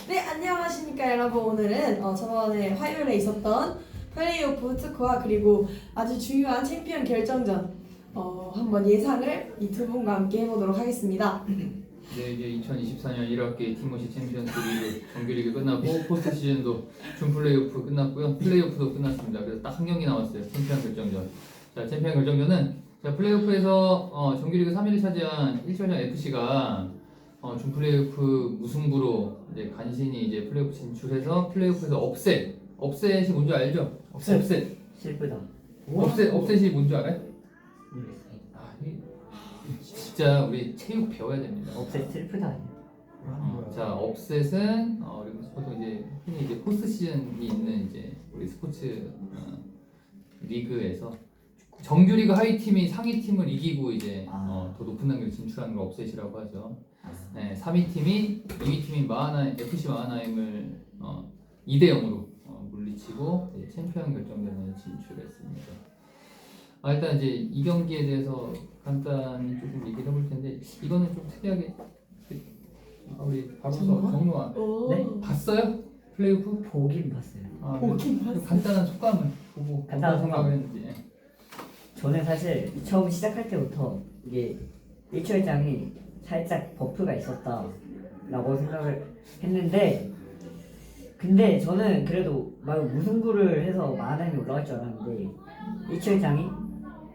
네, 안녕하십니까 여러분. 오늘은 저번에 화요일에 있었던 플레이오프 특화 그리고 아주 중요한 챔피언 결정전 한번 예상을 이 두 분과 함께 해보도록 하겠습니다. 네, 이제 2024년 1학기 티모시 챔피언스 리그 정규리그 끝났고 포스트 시즌도 준 플레이오프 끝났고요. 플레이오프도 끝났습니다. 그래서 딱 한 경기 남았어요. 챔피언 결정전. 자, 챔피언 결정전은 자, 플레이오프에서 정규리그 3위를 차지한 1철장 FC가 준 플레이오프 무승부로 이제 간신히 이제 플레이오프 진출해서 플레이오프에서 업셋이 뭔지 알죠? 업셋. 슬프다. 업셋이 뭔지 알아요? 모르겠어요. 진짜 우리 체육 배워야 됩니다. 업셋 슬프다. 자, 업셋은 우리 보통 이제 흔히 이제 포스트 시즌이 있는 이제 우리 스포츠 리그에서 정규리그 하위 팀이 상위 팀을 이기고 이제 더 높은 단계로 진출하는 걸 업셋이라고 하죠. 네, 3위 팀이 2위 팀인 FC 마하나임을 2대 0으로 물리치고 이제 챔피언 결정전에 진출했습니다. 일단 이제 이 경기에 대해서 간단히 조금 얘기를 해볼 텐데 이거는 좀 특이하게 우리 바로서 정로아 네? 봤어요? 플레이오프? 보긴 봤어요. 보긴 그 봤어요. 간단한 속감을 보고 간단한 어떤 소감. 생각을 했는지. 저는 사실 처음 시작할 때부터 이게 1철장이 살짝 버프가 있었다라고 생각을 했는데, 근데 저는 그래도 막 무승부를 해서 마하나임이 올라갈 줄 알았는데 1철장이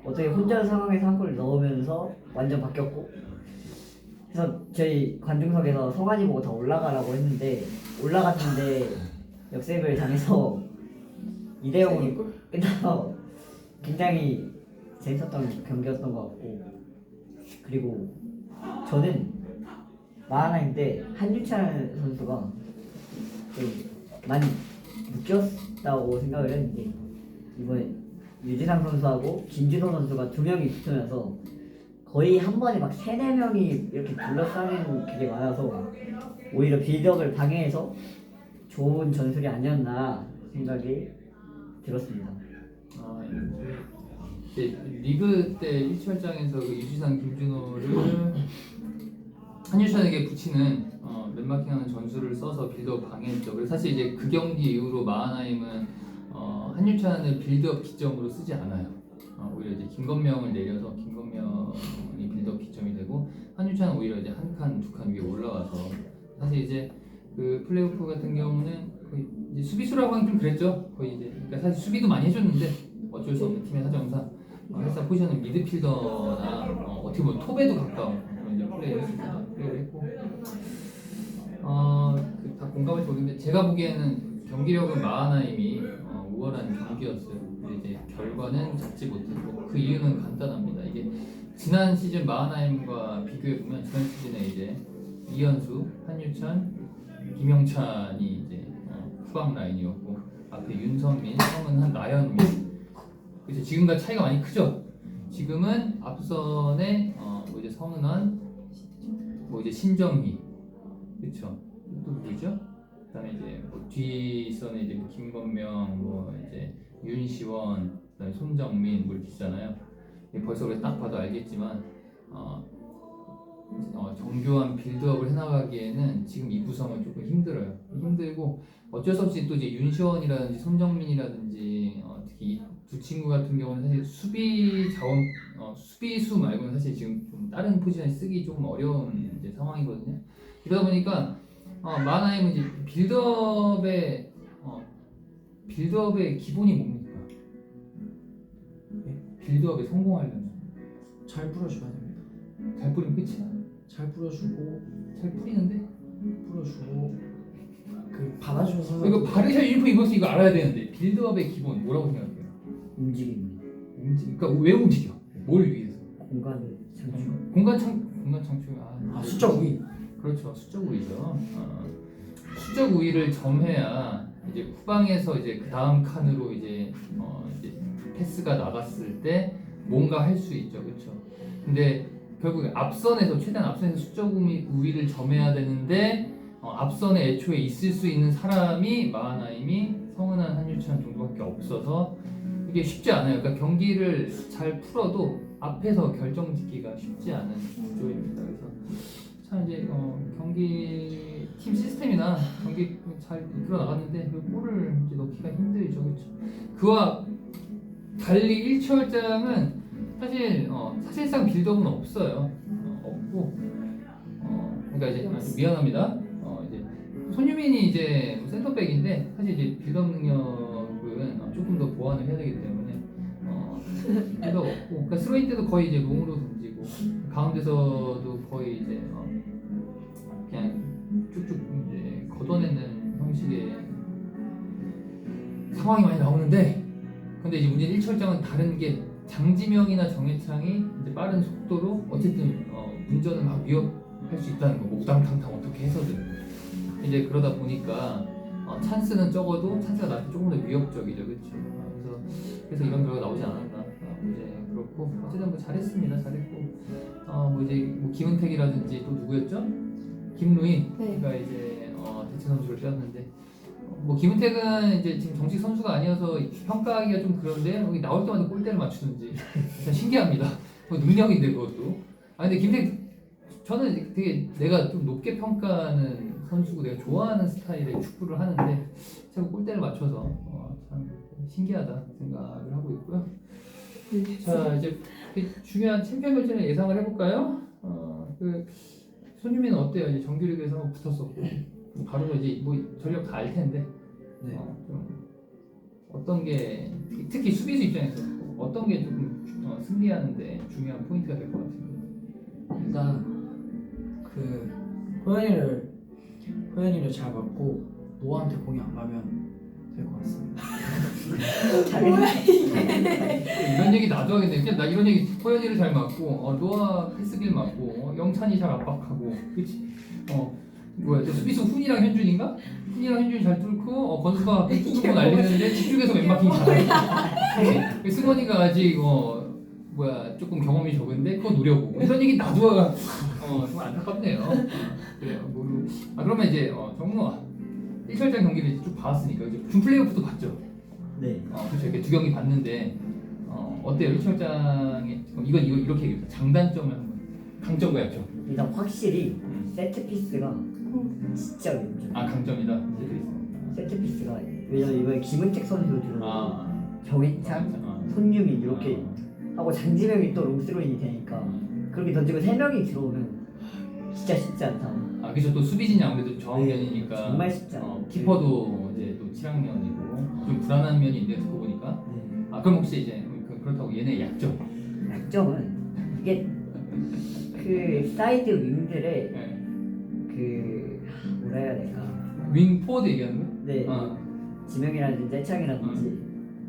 어떻게 혼자 상황에서 한 골을 넣으면서 완전 바뀌었고, 그래서 저희 관중석에서 성환이 보고 다 올라가라고 했는데 올라갔는데 역습을 당해서 2대 0으로 끝나서 굉장히 재밌었던 경기였던 것 같고, 그리고 저는 마하나임인데 한유찬 선수가 좀 많이 묶였다고 생각을 했는데 이번에 유지상 선수하고 김진호 선수가 두 명이 붙으면서 거의 한 번에 막 3-4명이 이렇게 둘러싸는 그게 많아서 오히려 빌드업을 방해해서 좋은 전술이 아니었나 생각이 들었습니다. 이제 리그 때 1철장에서 그 유지상 김준호를 한유찬에게 붙이는 맨마킹하는 전술을 써서 빌드업 방해했죠. 그래서 사실 이제 그 경기 이후로 마하나임은 한유찬을 빌드업 기점으로 쓰지 않아요. 오히려 이제 김건명을 내려서 김건명이 빌드업 기점이 되고 한유찬은 오히려 이제 한 칸, 두 칸 위에 올라와서 사실 이제 그 플레이오프 같은 경우는 거의 이제 수비수라고 하긴 좀 그랬죠. 거의 이제 그러니까 사실 수비도 많이 해줬는데 어쩔 수 없는 팀의 사정상 회사 포지션은 미드필더나 어떻게 보면 톱에도 가까운 그런 이제 플레이를 했고 다 공감할지 모르겠는데 제가 보기에는 경기력은 마하나임이 우월한 경기였어요. 근데 이제 결과는 잡지 못했고 그 이유는 간단합니다. 이게 지난 시즌 마하나임과 비교해 보면 지난 시즌에 이제 이현수, 한유찬, 김영찬이 이제 후방 라인이었고 앞에 윤선민, 성은한, 나현민. 그렇죠. 지금과 차이가 많이 크죠. 지금은 앞선에 뭐 이제 성은한, 뭐 이제 신정희, 그렇죠. 또 누구죠? 그다음에 이제 뭐 뒷선에 이제 뭐 김건명, 뭐 이제 윤시원, 그다음에 손정민 뭐 이렇게 있잖아요. 벌써 우리 딱 봐도 알겠지만 정교한 빌드업을 해나가기에는 지금 이 구성은 조금 힘들고 어쩔 수 없이 또 이제 윤시원이라든지 손정민이라든지 특히 이 두 친구 같은 경우는 사실 수비 자원 수비수 말고는 사실 지금 좀 다른 포지션에 쓰기 조금 어려운 이제 상황이거든요. 그러다 보니까 마하나임은 이제 빌드업의 기본이 뭡니까? 빌드업에 성공하려면 잘 뿌려줘야 됩니다. 잘 뿌리면 끝이야. 잘 뿌려주고 잘 뿌리는데 뿌려주고 그 받아주는 선수 이거 바르샤 유니폼 입어서 이거 알아야 되는데 빌드업의 기본 뭐라고 생각해요? 움직입니다. 그러니까 왜 움직여? 뭘 위해서? 공간을 창출. 공간 창출. 수적 우위. 그렇죠. 수적 우위죠. 수적 우위를 점해야 이제 후방에서 이제 그 다음 칸으로 이제 패스가 나갔을 때 뭔가 할 수 있죠, 그렇죠. 근데 결국 최대한 앞선에서 수적 우위를 점해야 되는데 앞선에 애초에 있을 수 있는 사람이 마하나임이 성은한, 한유찬 정도밖에 없어서 이게 쉽지 않아요. 그러니까 경기를 잘 풀어도 앞에서 결정짓기가 쉽지 않은 구조입니다. 그래서 참 이제 경기 팀 시스템이나 경기 이게 잘 이끌어 나갔는데 그 골을 이제 넣기가 힘들죠, 그렇죠? 그와 달리 1차월장은 사실 사실상 빌드업은 없어요. 없고 그러니까 이제 좀 미안합니다. 이제 손유민이 이제 센터백인데 사실 이제 빌드업 능력은 조금 더 보완을 해야 되기 때문에 빌드업 없고 그러니까 스로잉 때도 거의 이제 롱으로 던지고 가운데서도 거의 이제 그냥 쭉쭉 이제 걷어내는 형식의 상황이 많이 나오는데 근데 이제 문제는 1철장은 다른 게 장지명이나 정해창이 이제 빠른 속도로 어쨌든 운전을 막 위협할 수 있다는 거고 우당탕탕 어떻게 해서든 이제 그러다 보니까 찬스는 적어도 찬스가 나한테 조금 더 위협적이죠, 그렇죠? 그래서 이런 결과가 나오지 않았나 이제 그렇고 어쨌든 뭐 잘했습니다, 잘했고 뭐 이제 뭐 김은택이라든지 또 누구였죠? 김루인 네. 가 이제 대체 선수를 뛰었는데 뭐 김은택은 이제 지금 정식 선수가 아니어서 평가하기가 좀 그런데 여기 나올 때마다 골대를 맞추는지 참 신기합니다. 능력인데 그것도. 근데 김은택 저는 되게 내가 좀 높게 평가하는 선수고 내가 좋아하는 스타일의 축구를 하는데 자꾸 골대를 맞춰서 참 신기하다 생각을 하고 있고요. 자 이제 중요한 챔피언 결전을 예상을 해볼까요? 그 손유민은 어때요? 이제 정규리그에서 한번 붙었었고 바로 이제 뭐 전력 다 알 텐데 네. 좀 어떤 게 특히 수비수 입장에서 어떤 게 조금 승리하는데 중요한 포인트가 될 것 같은데. 일단 그 호연이를 잘 맞고 노아한테 공이 안 가면 될 것 같습니다. 이런 얘기 나도 하겠네. 그냥 나 이런 얘기 호연이를 잘 맞고 노아 패스길 맞고 영찬이 잘 압박하고 그렇지. 뭐야 수비수 훈이랑 현준인가? 훈이랑 현준이 잘 뚫고 건수가 뚫고 날리는데 집중해서 왼마킹 잘하고 승원이가 아직 뭐야 조금 경험이 적은데 그거 노려보고 이런 얘기 나도 정말 안타깝네요. 그래요. 그러면 이제 정우아 1절장 경기를 이제 쭉 봤으니까 이제 준 플레이오프도 봤죠. 네. 그렇죠. 이렇게 두 경기 봤는데 어때요? 1절장의 이건 이렇게 얘기합니다. 장단점을 한번 강점과 약점. 일단 확실히 세트 피스가 진짜 위험해요. 강점이다. 세트 피스가 왜냐면 이번에 김은택 선수 들어오고 정해창, 아. 손유민 이렇게 하고 장지명이 또 롱스로인이 되니까 그렇게 던지고 3명이 들어오면 진짜 쉽지 않다. 그죠. 또 수비진이 아무래도 저학년이니까 정말 쉽지 않아. 키퍼도 이제 또 7학년이고 좀 불안한 면이 있는데 듣고 보니까 네. 그럼 혹시 이제 그렇다고 얘네 약점? 약점은 이게 그 사이드 윙들의 네. 그 뭐라 해야 될까? 윙 포워드 얘기하는 거야? 네. 지명이라든지 해창이라든지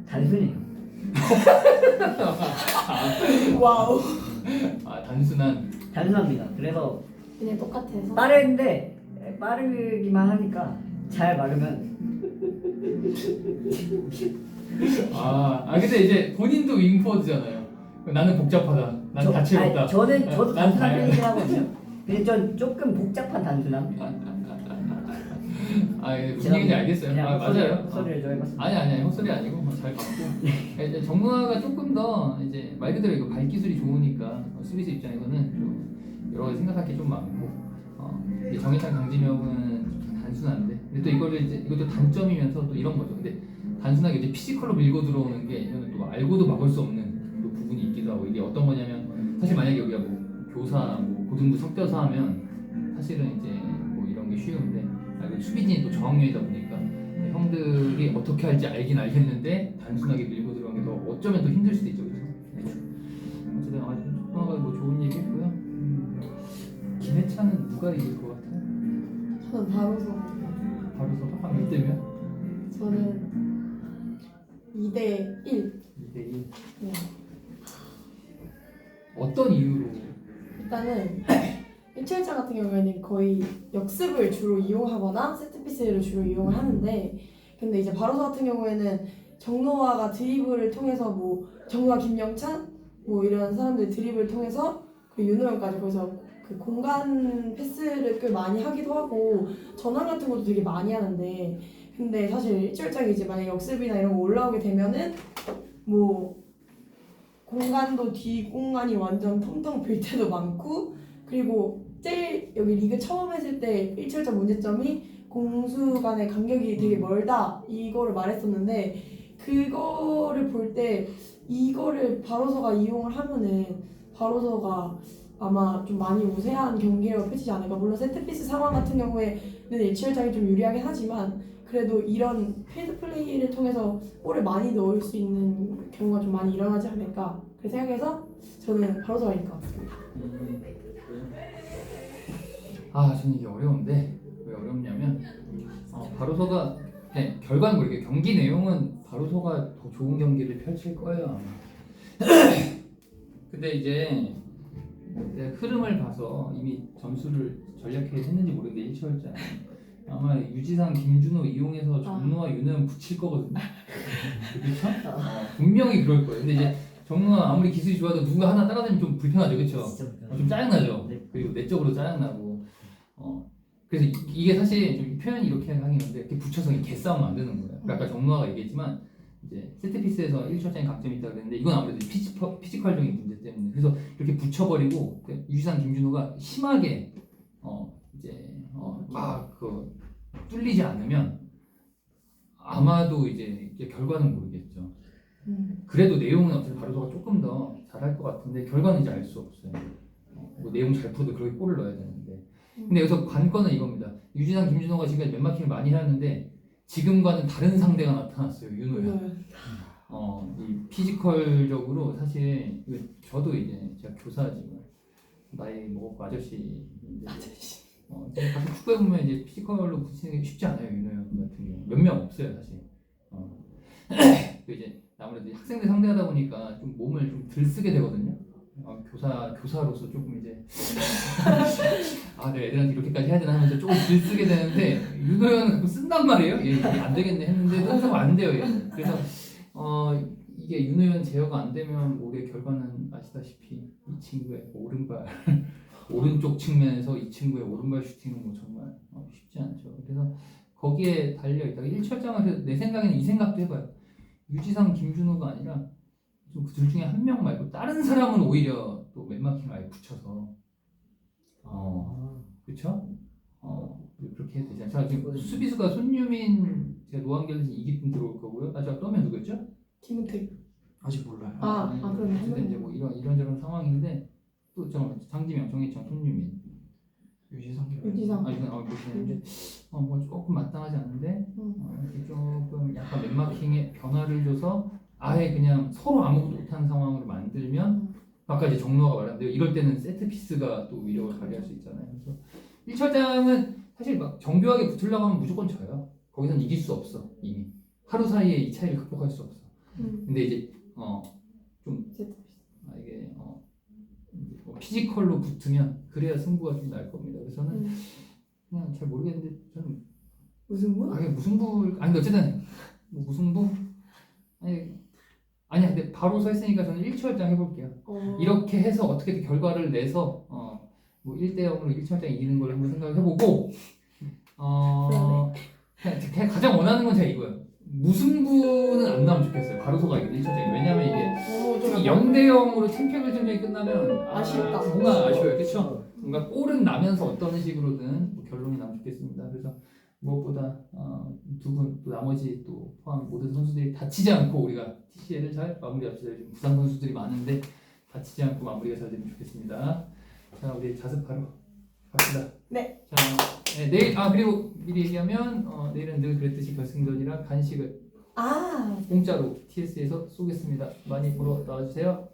단순해요. 와우. 단순합니다. 그래서 그냥 똑같아서. 빠르기만 하니까 잘 마르면 근데 이제 본인도 윙 포워드잖아요. 나는 복잡하다. 난 다채롭다. 저도 난 단순한 다양하다. 편이긴 하거든요. 근데 전 조금 복잡한 단순함. 무슨 얘기인지 알겠어요. 맞아요. 헛소리를 좀 해봤습니다. 아니 헛소리 아니고 잘 봤고 이제 정무화가 조금 더 이제 말 그대로 이거 발 기술이 좋으니까 수비수 입장에서는 좀 여러 가지 생각할 게 좀 많고 이제 정해찬 강진혁은 좀 단순한데 근데 또 이것도 단점이면서 또 이런 거죠. 근데 단순하게 이제 피지컬로 밀고 들어오는 게 이거는 또 알고도 막을 수 없는 또 부분이 있기도 하고 이게 어떤 거냐면 사실 만약에 여기가 뭐 교사 뭐 고등부 섞여서 하면 사실은 이제 뭐 이런 게 쉬운데 수비진이 또 저학년이다 보니까 형들이 어떻게 할지 알긴 알겠는데 단순하게 밀고 들어가는 게 더 어쩌면 더 힘들 수도 있죠, 그렇죠? 어쨌든 뭐 좋은 얘기 했고요. 김해찬은 누가 이길 것 같아요? 저는 바로서. 바로서 한 1대면? 저는 2대1. 2대1. 네. 어떤 이유로? 일단은 1차일장 같은 경우에는 거의 역습을 주로 이용하거나 세트피스를 주로 이용을 하는데 근데 이제 바로서 같은 경우에는 정노아가 드리블을 통해서 뭐 정노아, 김영찬 뭐 이런 사람들 드리블을 통해서 그 윤호영까지 거기서 그 공간 패스를 꽤 많이 하기도 하고 전환 같은 것도 되게 많이 하는데 근데 사실 1차일장이 이제 만약 역습이나 이런 거 올라오게 되면은 뭐 공간도 뒷공간이 완전 텅텅 빌 때도 많고 그리고 제일 여기 리그 처음 했을 때 1차일장 문제점이 공수 간의 간격이 되게 멀다 이거를 말했었는데 그거를 볼 때 이거를 바로서가 이용을 하면은 바로서가 아마 좀 많이 우세한 경기력을 펼치지 않을까. 물론 세트피스 상황 같은 경우에는 일치월장이 좀 유리하긴 하지만 그래도 이런 필드 플레이를 통해서 골을 많이 넣을 수 있는 경우가 좀 많이 일어나지 않을까 그 생각해서 저는 바로서가일 것 같습니다. 아, 저는 이게 어려운데 왜 어렵냐면 바로서가 네, 결과는 모르게 경기 내용은 바로서가 더 좋은 경기를 펼칠 거예요 아마. 근데 이제 내가 흐름을 봐서 이미 점수를 전략회의 했는지 모르겠는데 1차월장 아마 유지상, 김준호 이용해서 정노와 윤호연 붙일 거거든요. 그렇죠? 분명히 그럴 거예요. 근데 이제 정노가 아무리 기술이 좋아도 누가 하나 따라다니면 좀 불편하죠, 그렇죠? 좀 짜증나죠. 네. 그리고 내적으로 짜증나고. 그래서 이게 사실 좀 표현이 이렇게 하긴 한데 이렇게 붙여서 개싸움 만드는 거예요. 그러니까 아까 정노아가 얘기했지만 이제 세트피스에서 1차장의 강점이 있다고 그랬는데 이건 아무래도 피지컬적인 문제 때문에 그래서 이렇게 붙여버리고 유지상, 김준호가 심하게 이제 막 뚫리지 않으면 아마도 이제 결과는 모르겠죠. 그래도 내용은 어차피 바로서가 조금 더 잘할 것 같은데 결과는 이제 알 수 없어요. 뭐 내용 잘 풀어도 그렇게 골을 넣어야 되는데. 근데 여기서 관건은 이겁니다. 유지상, 김준호가 지금까지 맨마킹을 많이 해왔는데 지금과는 다른 상대가 나타났어요. 윤호연. 이 피지컬적으로 사실 저도 이제 제가 교사지만 나이 먹었고 아저씨인데 가끔 축구해 보면 이제 피지컬로 붙이는 게 쉽지 않아요. 윤호연 같은 경우 몇 명 없어요 사실. 그 이제 아무래도 학생들 상대하다 보니까 좀 몸을 좀 들쓰게 되거든요. 교사로서 조금 이제 네, 애들한테 이렇게까지 해야 되나 하면서 조금 들쓰게 되는데 윤호연은 가끔 쓴단 말이에요. 이게 안 되겠네 했는데도 좀 안 돼요. 얘는. 그래서 이게 윤호연 제어가 안 되면 올해 결과는 아시다시피 이 친구의 오른발 오른쪽 측면에서 이 친구의 오른발 슈팅은 뭐 정말 쉽지 않죠. 그래서 거기에 달려 있다가 1차장을 내 생각에는 이 생각도 해봐요. 유지상, 김준호가 아니라 좀 그 둘 중에 한 명 말고 다른 사람은 오히려 또 맨마킹을 아예 붙여서 그렇죠? 그렇게 해도 되잖아요. 자, 지금 수비수가 손유민 제가 노한결에서 이기쁨 들어올 거고요. 제가 떠면 누구였죠? 김은택. 아직 몰라요. 그러네. 근데 이제 뭐 이런저런 상황인데 또 잠깐만 장지명, 정희창, 손유민 유지상. 유지상. 이건 보시는데 뭐 조금 마땅하지 않은데 조금 약간 맨마킹에 변화를 줘서 아예 그냥 서로 아무것도 못하는 상황으로 만들면 아까 이제 정로가 말한대요. 이럴 때는 세트 피스가 또 위력을 발휘할 수 있잖아요. 그래서 1차장은 사실 막 정교하게 붙으려고 하면 무조건 져요. 거기선 이길 수 없어 이미 하루 사이에 이 차이를 극복할 수 없어. 근데 이제 좀 이게 피지컬로 붙으면 그래야 승부가 좀 날 겁니다. 그래서 저는 그냥 잘 모르겠는데 저는 무승부? 무승부 근데 어쨌든 뭐 무승부 아니야 근데 바로 서 있으니까 저는 1차월장 해볼게요. 이렇게 해서 어떻게든 결과를 내서 뭐 1대0으로 1차월장 이기는 걸 한번 생각해보고 그냥 가장 원하는 건 제가 이거예요. 무승부는 안 나면 좋겠어요. 바로서가 이기는 1차월장이. 왜냐면 이게 0대0으로 챔피언 결정전이 끝나면 아쉽다. 뭔가 아쉬워요. 그렇죠? 뭔가 골은 나면서 어떤 식으로든 뭐 결론이 나면 좋겠습니다. 그래서 무엇보다 두 분 또 나머지 또 포함 모든 선수들이 다치지 않고 우리가 TCL을 잘 마무리합시다. 요즘 부상 선수들이 많은데 다치지 않고 마무리가 잘 되면 좋겠습니다. 자, 우리 자습하러 갑시다. 네. 자, 내일 그리고 미리 얘기하면 내일은 늘 그랬듯이 결승전이라 간식을 공짜로 TS에서 쏘겠습니다. 많이 보러 나와주세요.